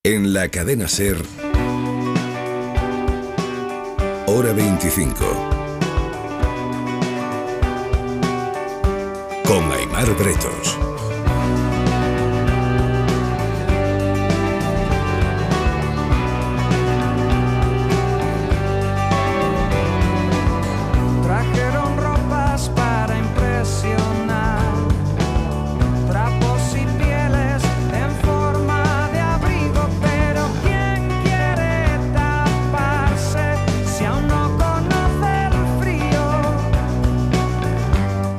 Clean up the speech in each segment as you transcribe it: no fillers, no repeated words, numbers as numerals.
En la cadena SER, Hora 25. Con Aimar Bretos. Trajeron ropas para impresionar, trapos y pieles en forma de abrigo, pero ¿quién quiere taparse si aún no conoce el frío?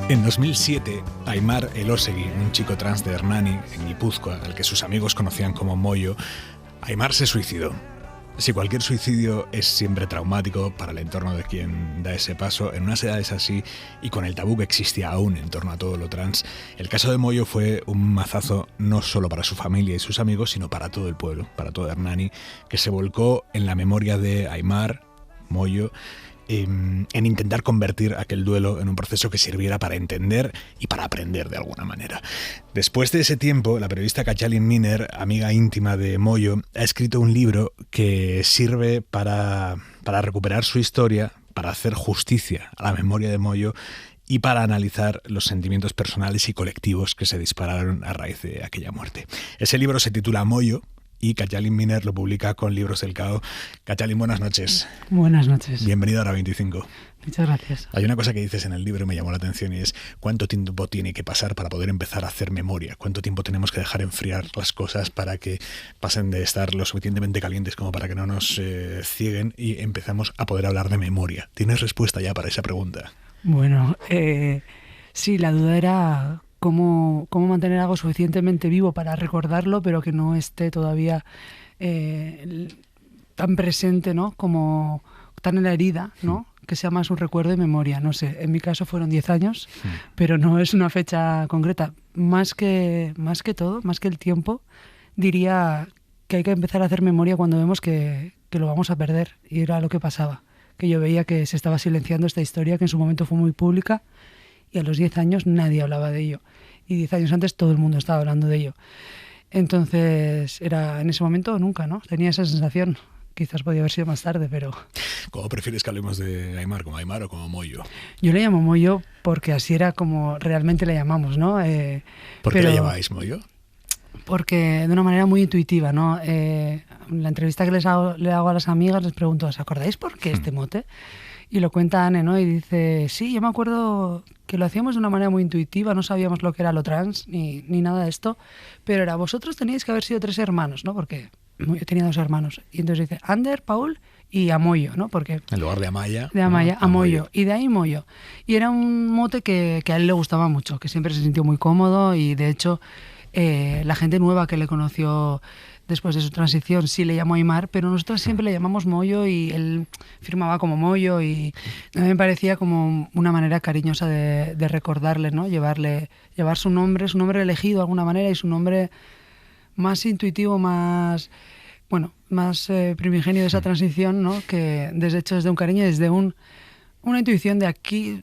En 2007, Aimar Elósegui, un chico trans de Hernani, en Guipúzcoa, al que sus amigos conocían como Moyo, Aimar se suicidó. Si cualquier suicidio es siempre traumático para el entorno de quien da ese paso, en unas edades así y con el tabú que existía aún en torno a todo lo trans, el caso de Moyo fue un mazazo no solo para su familia y sus amigos, sino para todo el pueblo, para todo Hernani, que se volcó en la memoria de Aimar, Moyo, en intentar convertir aquel duelo en un proceso que sirviera para entender y para aprender de alguna manera. Después de ese tiempo, la periodista Katalin Miner, amiga íntima de Moyo, ha escrito un libro que sirve para recuperar su historia, para hacer justicia a la memoria de Moyo y para analizar los sentimientos personales y colectivos que se dispararon a raíz de aquella muerte. Ese libro se titula Moyo, y Katalin Miner lo publica con Libros del Cao. Katalin, buenas noches. Buenas noches. Bienvenido a Hora 25. Muchas gracias. Hay una cosa que dices en el libro y me llamó la atención y es ¿cuánto tiempo tiene que pasar para poder empezar a hacer memoria? ¿Cuánto tiempo tenemos que dejar enfriar las cosas para que pasen de estar lo suficientemente calientes como para que no nos cieguen y empezamos a poder hablar de memoria? ¿Tienes respuesta ya para esa pregunta? Bueno, sí, la duda era cómo mantener algo suficientemente vivo para recordarlo, pero que no esté todavía tan presente, ¿no? Como tan en la herida, ¿no? Que sea más un recuerdo y memoria. No sé, en mi caso fueron 10 años, pero no es una fecha concreta. Más que todo, más que el tiempo, diría que hay que empezar a hacer memoria cuando vemos que lo vamos a perder. Y era lo que pasaba, que yo veía que se estaba silenciando esta historia que en su momento fue muy pública y a los 10 años nadie hablaba de ello. Y 10 años antes todo el mundo estaba hablando de ello. Entonces, era en ese momento o nunca, ¿no? Tenía esa sensación. Quizás podía haber sido más tarde, pero... ¿Cómo prefieres que hablemos de Aimar? ¿Como Aimar o como Moyo? Yo le llamo Moyo porque así era como realmente le llamamos, ¿no? ¿Por qué le llamáis Moyo? Porque de una manera muy intuitiva, ¿no? En la entrevista que le hago a las amigas les pregunto, ¿os acordáis por qué este mote? Y lo cuenta Anne, ¿no? Y dice, sí, yo me acuerdo que lo hacíamos de una manera muy intuitiva, no sabíamos lo que era lo trans ni nada de esto, pero era, vosotros teníais que haber sido 3 hermanos, ¿no? Porque yo tenía 2 hermanos. Y entonces dice, Ander, Paul y Amoyo, ¿no? Porque en lugar de Amaya. De Amaya, Amoyo. Y de ahí Moyo. Y era un mote que a él le gustaba mucho, que siempre se sintió muy cómodo y de hecho la gente nueva que le conoció después de su transición sí le llamó Aimar, pero nosotros siempre le llamamos Moyo y él firmaba como Moyo y a mí me parecía como una manera cariñosa de recordarle, ¿no? Llevar su nombre elegido de alguna manera y su nombre más intuitivo, más primigenio de esa transición, ¿no? Que desde un cariño, desde una intuición de aquí,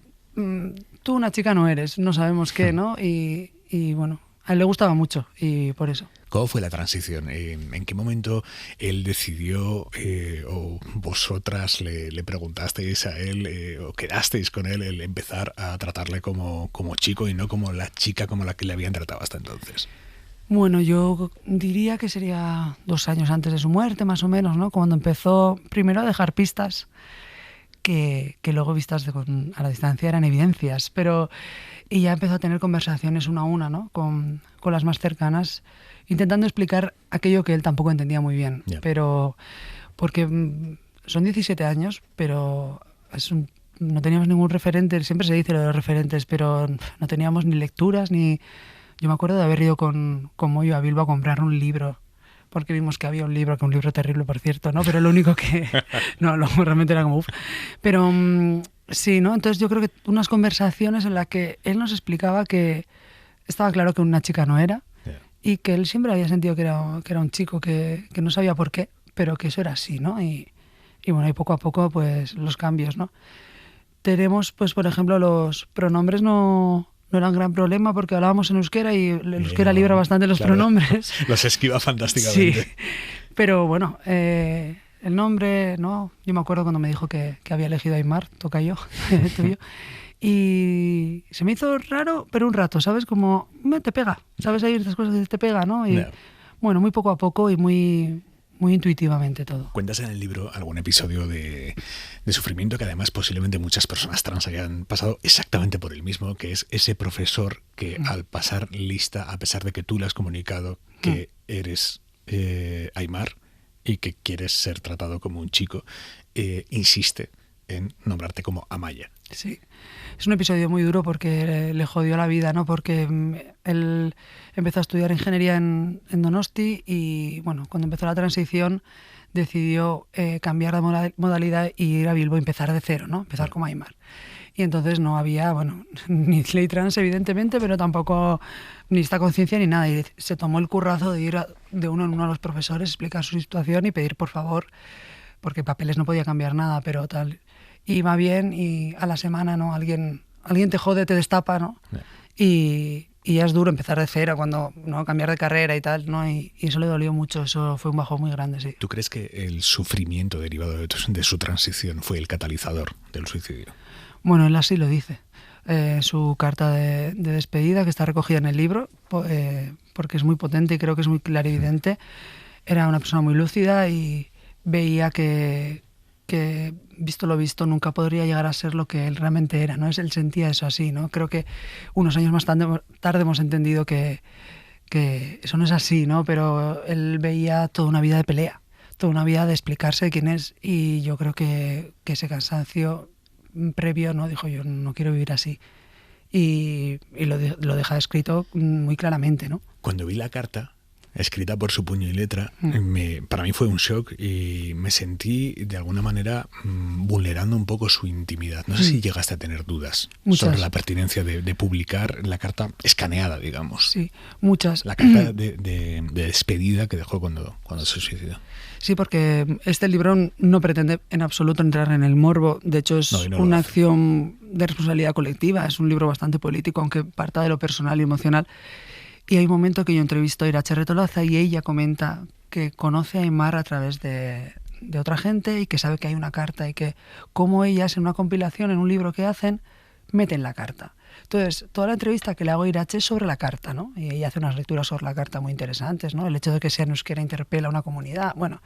tú una chica no eres, no sabemos qué, ¿no? Y bueno, a él le gustaba mucho y por eso. ¿Cómo fue la transición? ¿En qué momento él decidió o vosotras le preguntasteis a él o quedasteis con él el empezar a tratarle como chico y no como la chica como la que le habían tratado hasta entonces? Bueno, yo diría que sería 2 años antes de su muerte, más o menos, ¿no? Cuando empezó primero a dejar pistas que luego vistas a la distancia eran evidencias, y ya empezó a tener conversaciones una a una, ¿no? Con las más cercanas, intentando explicar aquello que él tampoco entendía muy bien. Yeah. Pero porque son 17 años, pero no teníamos ningún referente, siempre se dice lo de los referentes, pero no teníamos ni lecturas, ni... Yo me acuerdo de haber ido con Moyo a Bilbao a comprar un libro, porque vimos que había un libro terrible, por cierto, ¿no? Pero lo único que... No, realmente era como... Uf. Pero sí, ¿no? Entonces yo creo que unas conversaciones en las que él nos explicaba que estaba claro que una chica no era, yeah, y que él siempre había sentido que era un chico que no sabía por qué, pero que eso era así, ¿no? Y bueno, y poco a poco, pues, los cambios, ¿no? Tenemos, pues, por ejemplo, los pronombres no era un gran problema porque hablábamos en euskera y el euskera libra bastante los pronombres. Los esquiva fantásticamente. Sí, Pero bueno, el nombre, ¿no? Yo me acuerdo cuando me dijo que había elegido Aimar, tocayo, tuyo. Y se me hizo raro, pero un rato, ¿sabes? Como, te pega, ¿sabes? Hay estas cosas que te pega, ¿no? Y bueno, muy poco a poco y muy intuitivamente todo. Cuentas en el libro algún episodio de sufrimiento que además posiblemente muchas personas trans hayan pasado exactamente por el mismo, que es ese profesor que al pasar lista, a pesar de que tú le has comunicado que eres Aimar y que quieres ser tratado como un chico, insiste en nombrarte como Amaya. Sí, es un episodio muy duro porque le jodió la vida, ¿no? Porque él empezó a estudiar ingeniería en Donosti y, bueno, cuando empezó la transición decidió cambiar de modalidad y ir a Bilbo y empezar de cero, ¿no? Empezar como Aimar. Y entonces no había, bueno, ni ley trans evidentemente, pero tampoco ni esta conciencia ni nada. Y se tomó el currazo de ir de uno en uno a los profesores, explicar su situación y pedir por favor, porque papeles no podía cambiar nada, pero tal. Y va bien y a la semana, ¿no? Alguien te jode, te destapa, ¿no? Y ya es duro empezar de cero, cuando, ¿no? Cambiar de carrera y tal, ¿no? Y eso le dolió mucho, eso fue un bajón muy grande, sí. ¿Tú crees que el sufrimiento derivado de su transición fue el catalizador del suicidio? Bueno, él así lo dice. Su carta de despedida, que está recogida en el libro, porque es muy potente y creo que es muy clarividente, era una persona muy lúcida y veía que visto lo visto nunca podría llegar a ser lo que él realmente era, ¿no? Él sentía eso así, ¿no? Creo que unos años más tarde hemos entendido que eso no es así, ¿no? Pero él veía toda una vida de pelea, toda una vida de explicarse quién es, y yo creo que ese cansancio previo, ¿no? Dijo, yo no quiero vivir así, y lo deja escrito muy claramente, ¿no? Cuando vi la carta escrita por su puño y letra, para mí fue un shock y me sentí de alguna manera vulnerando un poco su intimidad. No sé si llegaste a tener dudas sobre la pertinencia de publicar la carta escaneada, digamos. Sí, muchas. La carta de despedida que dejó cuando se suicidó. Sí, porque este libro no pretende en absoluto entrar en el morbo. De hecho, es una acción de responsabilidad colectiva. Es un libro bastante político, aunque parta de lo personal y emocional. Y hay un momento que yo entrevisto a Irache Retolaza y ella comenta que conoce a Aimar a través de otra gente y que sabe que hay una carta y que como ellas en una compilación, en un libro que hacen, meten la carta. Entonces, toda la entrevista que le hago a Irache es sobre la carta, ¿no? Y ella hace unas lecturas sobre la carta muy interesantes, ¿no? El hecho de que sea en euskera interpela a una comunidad, bueno.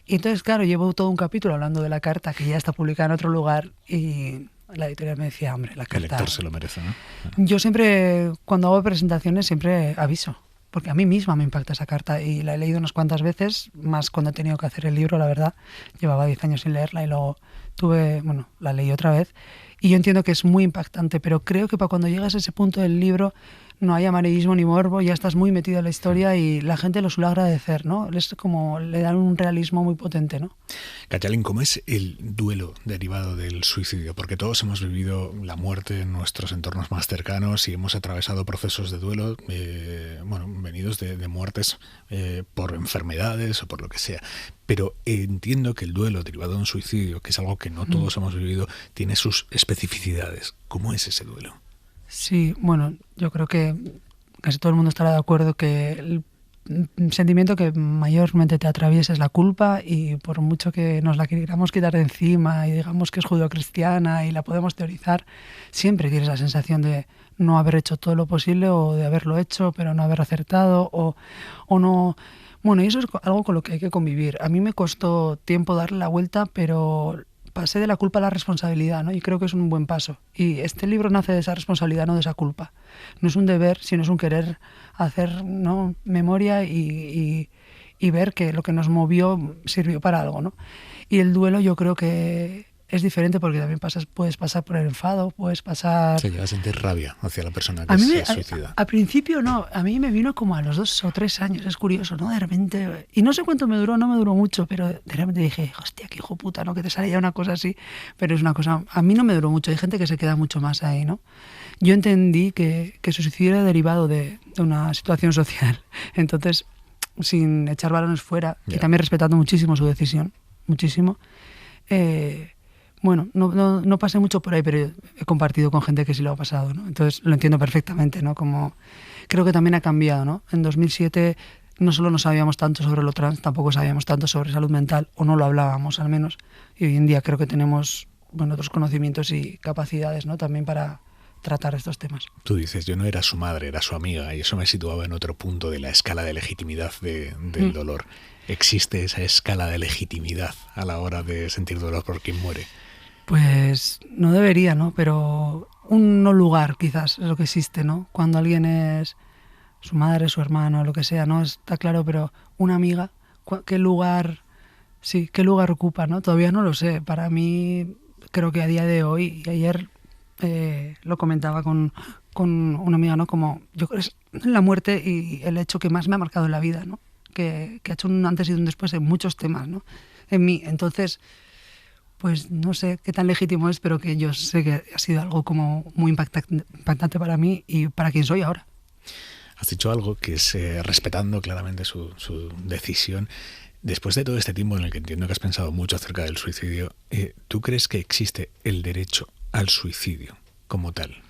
Y entonces, claro, llevo todo un capítulo hablando de la carta que ya está publicada en otro lugar y la editorial me decía, hombre, la carta... El lector se lo merece, ¿no? Yo siempre, cuando hago presentaciones, siempre aviso, porque a mí misma me impacta esa carta y la he leído unas cuantas veces, más cuando he tenido que hacer el libro, la verdad. Llevaba 10 años sin leerla y luego la leí otra vez. Y yo entiendo que es muy impactante, pero creo que para cuando llegas a ese punto del libro no hay amarillismo ni morbo, ya estás muy metido en la historia y la gente lo suele agradecer, ¿no? Es como, le dan un realismo muy potente, ¿no? Katalin, ¿cómo es el duelo derivado del suicidio? Porque todos hemos vivido la muerte en nuestros entornos más cercanos y hemos atravesado procesos de duelo, venidos de muertes por enfermedades o por lo que sea. Pero entiendo que el duelo derivado de un suicidio, que es algo que no todos hemos vivido, tiene sus especificidades. ¿Cómo es ese duelo? Sí, bueno, yo creo que casi todo el mundo estará de acuerdo que el sentimiento que mayormente te atraviesa es la culpa, y por mucho que nos la queramos quitar de encima y digamos que es judeocristiana y la podemos teorizar, siempre tienes la sensación de no haber hecho todo lo posible o de haberlo hecho pero no haber acertado o no... Bueno, y eso es algo con lo que hay que convivir. A mí me costó tiempo darle la vuelta, pero pasé de la culpa a la responsabilidad, ¿no? Y creo que es un buen paso. Y este libro nace de esa responsabilidad, no de esa culpa. No es un deber, sino es un querer hacer, ¿no?, memoria y ver que lo que nos movió sirvió para algo, ¿no? Y el duelo yo creo que es diferente porque también puedes pasar por el enfado, puedes pasar... Se llega a sentir rabia hacia la persona que se suicida. Al principio no, a mí me vino como a los 2 o 3 años, es curioso, ¿no? De repente, y no sé cuánto me duró, no me duró mucho, pero de repente dije, hostia, qué hijo puta, ¿no? Que te sale ya una cosa así, pero es una cosa... A mí no me duró mucho, hay gente que se queda mucho más ahí, ¿no? Yo entendí que su suicidio era derivado de una situación social, entonces, sin echar balones fuera, y también respetando muchísimo su decisión, muchísimo, bueno, no pasé mucho por ahí, pero he compartido con gente que sí lo ha pasado, ¿no? Entonces lo entiendo perfectamente, ¿no? Como creo que también ha cambiado, ¿no? En 2007 no solo no sabíamos tanto sobre lo trans, tampoco sabíamos tanto sobre salud mental, o no lo hablábamos al menos. Y hoy en día creo que tenemos otros conocimientos y capacidades, ¿no? También para tratar estos temas. Tú dices, yo no era su madre, era su amiga, y eso me situaba en otro punto de la escala de legitimidad del dolor. ¿Existe esa escala de legitimidad a la hora de sentir dolor por quien muere? Pues no debería, ¿no? Pero un no lugar quizás es lo que existe, ¿no? Cuando alguien es su madre, su hermano, lo que sea, ¿no? Está claro, pero una amiga, ¿qué lugar, sí, qué lugar ocupa, ¿no? Todavía no lo sé. Para mí, creo que a día de hoy, y ayer lo comentaba con una amiga, ¿no? Como yo creo que es la muerte y el hecho que más me ha marcado en la vida, ¿no? Que ha hecho un antes y un después en muchos temas, ¿no? En mí. Entonces, pues no sé qué tan legítimo es, pero que yo sé que ha sido algo como muy impactante para mí y para quien soy ahora. Has dicho algo que es respetando claramente su decisión. Después de todo este tiempo en el que entiendo que has pensado mucho acerca del suicidio, ¿tú crees que existe el derecho al suicidio como tal?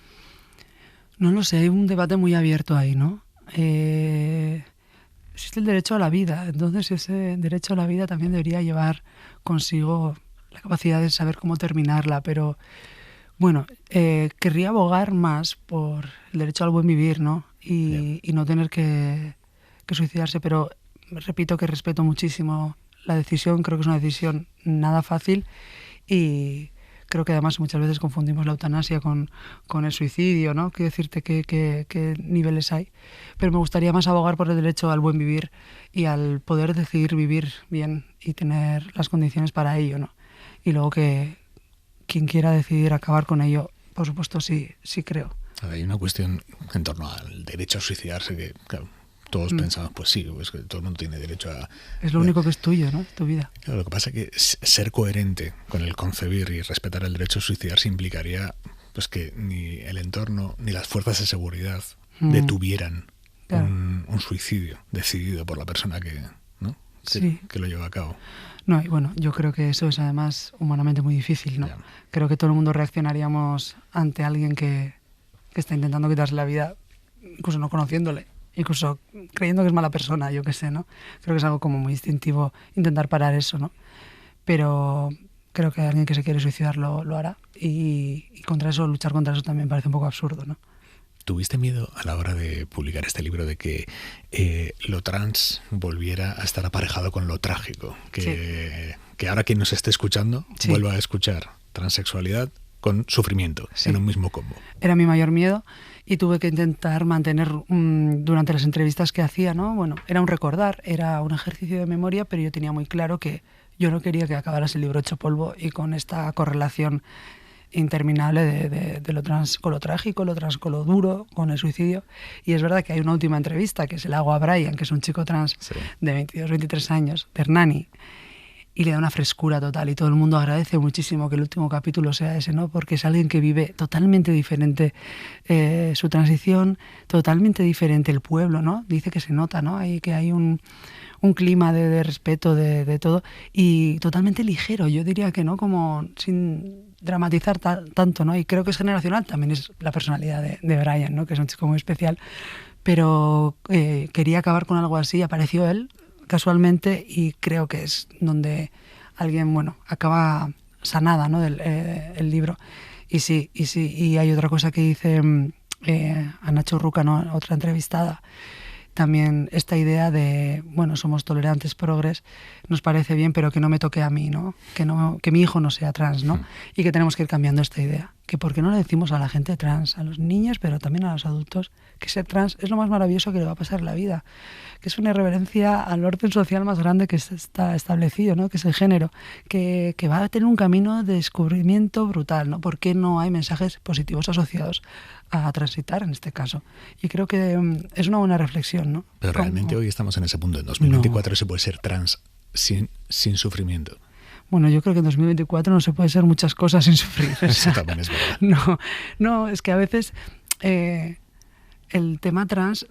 No lo sé, hay un debate muy abierto ahí, ¿no? Existe el derecho a la vida, entonces ese derecho a la vida también debería llevar consigo la capacidad de saber cómo terminarla, pero bueno, querría abogar más por el derecho al buen vivir, ¿no? Y no tener que suicidarse, pero repito que respeto muchísimo la decisión, creo que es una decisión nada fácil y creo que además muchas veces confundimos la eutanasia con el suicidio, ¿no? Quiero decirte qué niveles hay, pero me gustaría más abogar por el derecho al buen vivir y al poder decidir vivir bien y tener las condiciones para ello, ¿no? Y luego que quien quiera decidir acabar con ello, por supuesto sí creo. Hay una cuestión en torno al derecho a suicidarse que, claro, todos pensamos, pues sí, pues que todo el mundo tiene derecho a... Es lo único que es tuyo, ¿no? Tu vida. Claro, lo que pasa es que ser coherente con el concebir y respetar el derecho a suicidarse implicaría pues que ni el entorno ni las fuerzas de seguridad detuvieran claro. un suicidio decidido por la persona que lo lleva a cabo. No, y bueno, yo creo que eso es además humanamente muy difícil, ¿no? Yeah. Creo que todo el mundo reaccionaríamos ante alguien que está intentando quitarse la vida, incluso no conociéndole, incluso creyendo que es mala persona, yo qué sé, ¿no? Creo que es algo como muy instintivo intentar parar eso, ¿no? Pero creo que alguien que se quiere suicidar lo hará y contra eso, luchar contra eso también parece un poco absurdo, ¿no? ¿Tuviste miedo a la hora de publicar este libro de que lo trans volviera a estar aparejado con lo trágico? Que ahora quien nos esté escuchando vuelva a escuchar transexualidad con sufrimiento en un mismo combo. Era mi mayor miedo y tuve que intentar mantener durante las entrevistas que hacía, ¿no? Bueno, era un recordar, era un ejercicio de memoria, pero yo tenía muy claro que yo no quería que acabara ese libro hecho polvo y con esta correlación interminable de lo trans con lo trágico, lo trans con lo duro, con el suicidio. Y es verdad que hay una última entrevista que se la hago a Brian, que es un chico trans de 22, 23 años, de Hernani, y le da una frescura total y todo el mundo agradece muchísimo que el último capítulo sea ese, ¿no? Porque es alguien que vive totalmente diferente su transición, totalmente diferente el pueblo, ¿no? Dice que se nota, ¿no? Que hay un clima de respeto de todo y totalmente ligero, yo diría que no, como sin dramatizar tanto, ¿no? Y creo que es generacional, también es la personalidad de Brian, ¿no? Que es un chico muy especial, pero quería acabar con algo así, apareció él casualmente y creo que es donde alguien, bueno, acaba sanada, ¿no? El libro. Y sí, y hay otra cosa que dice a Nacho Ruca, ¿no? Otra entrevistada, también esta idea de, bueno, somos tolerantes, progres, nos parece bien, pero que no me toque a mí, ¿no? Que mi hijo no sea trans, ¿no? Y que tenemos que ir cambiando esta idea. Que por qué no le decimos a la gente trans, a los niños, pero también a los adultos, que ser trans es lo más maravilloso que le va a pasar en la vida. Que es una irreverencia al orden social más grande que está establecido, ¿no? Que es el género. Que va a tener un camino de descubrimiento brutal, ¿no? ¿Por qué no hay mensajes positivos asociados a transitar en este caso? Y creo que es una buena reflexión, ¿no? Pero realmente hoy estamos en ese punto. En 2024 se puede ser trans sin sufrimiento. Bueno, yo creo que en 2024 no se puede ser muchas cosas sin sufrir. O sea, eso también es verdad. No, es que a veces el tema trans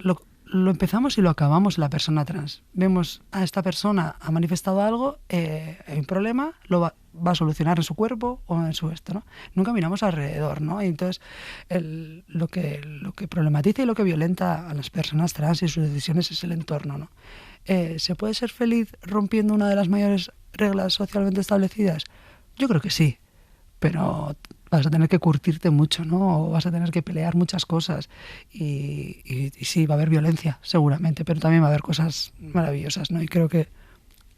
lo empezamos y lo acabamos en la persona trans. Vemos a esta persona ha manifestado algo, hay un problema, lo va a solucionar en su cuerpo o en su esto, ¿no? Nunca miramos alrededor, ¿no? Y entonces lo que problematiza y lo que violenta a las personas trans y sus decisiones es el entorno, ¿no? ¿Se puede ser feliz rompiendo una de las mayores reglas socialmente establecidas? Yo creo que sí, pero vas a tener que curtirte mucho, ¿no? O vas a tener que pelear muchas cosas y sí, va a haber violencia, seguramente, pero también va a haber cosas maravillosas, ¿no? Y creo que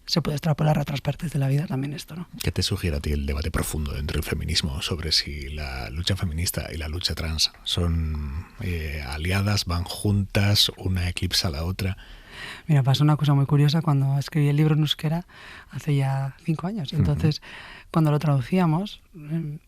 se puede extrapolar a otras partes de la vida también esto, ¿no? ¿Qué te sugiere a ti el debate profundo dentro del feminismo sobre si la lucha feminista y la lucha trans son aliadas, van juntas, una eclipsa a la otra? Mira, pasó una cosa muy curiosa cuando escribí el libro en euskera hace ya 5 años. Entonces, cuando lo traducíamos,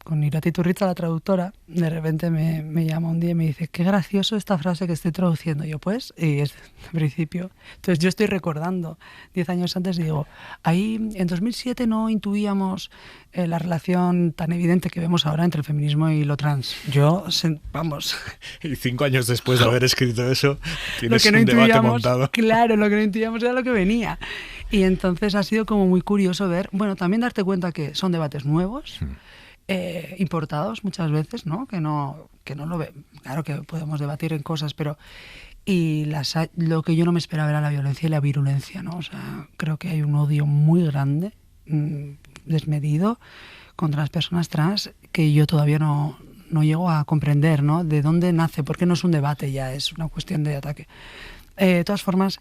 con Irati Turritza, la traductora, de repente me llama un día y me dice, qué gracioso esta frase que estoy traduciendo. Yo, pues, y es de principio. Entonces, yo estoy recordando 10 años antes y digo, ahí en 2007 no intuíamos la relación tan evidente que vemos ahora entre el feminismo y lo trans. Vamos. Y 5 años después de haber escrito eso, tienes lo que no un debate montado. Claro, lo que no intuíamos era lo que venía. Y entonces ha sido como muy curioso ver, bueno, también darte cuenta que son debates nuevos, importados muchas veces, ¿no? Que no lo ve. Claro que podemos debatir en cosas, pero lo que yo no me esperaba era la violencia y la virulencia, ¿no? O sea, creo que hay un odio muy grande, desmedido, contra las personas trans que yo todavía no llego a comprender, ¿no? De dónde nace, porque no es un debate ya, es una cuestión de ataque. De todas formas,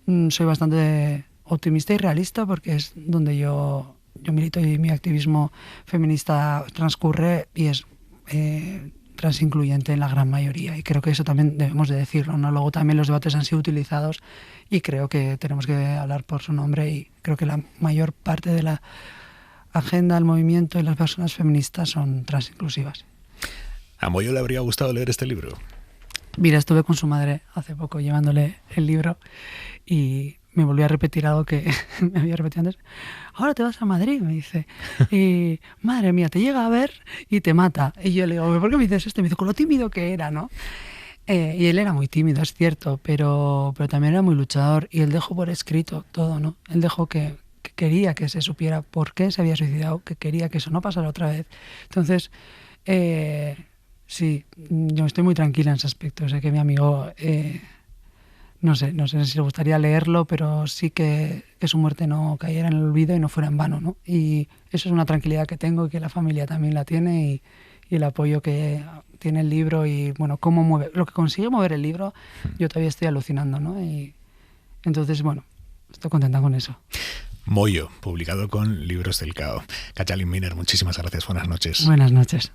soy bastante optimista y realista porque es donde yo milito y mi activismo feminista transcurre y es transincluyente en la gran mayoría, y creo que eso también debemos de decirlo, ¿no? Luego también los debates han sido utilizados y creo que tenemos que hablar por su nombre, y creo que la mayor parte de la agenda, el movimiento y las personas feministas son transinclusivas. ¿A Moyo le habría gustado leer este libro? Mira, estuve con su madre hace poco llevándole el libro y me volvió a repetir algo que me había repetido antes. Ahora te vas a Madrid, me dice. Y madre mía, te llega a ver y te mata. Y yo le digo, ¿por qué me dices esto? Y me dice, con lo tímido que era, ¿no? Y él era muy tímido, es cierto, pero también era muy luchador. Y él dejó por escrito todo, ¿no? Él dejó que quería que se supiera por qué se había suicidado, que quería que eso no pasara otra vez. Entonces, sí, yo estoy muy tranquila en ese aspecto. Sé que mi amigo, no sé si le gustaría leerlo, pero sí que su muerte no cayera en el olvido y no fuera en vano, ¿no? Y eso es una tranquilidad que tengo y que la familia también la tiene, y el apoyo que tiene el libro y, bueno, cómo mueve, lo que consigue mover el libro, yo todavía estoy alucinando, ¿no? Y entonces, bueno, estoy contenta con eso. Moyo, publicado con Libros del Cao. Katalin Miner, muchísimas gracias. Buenas noches. Buenas noches.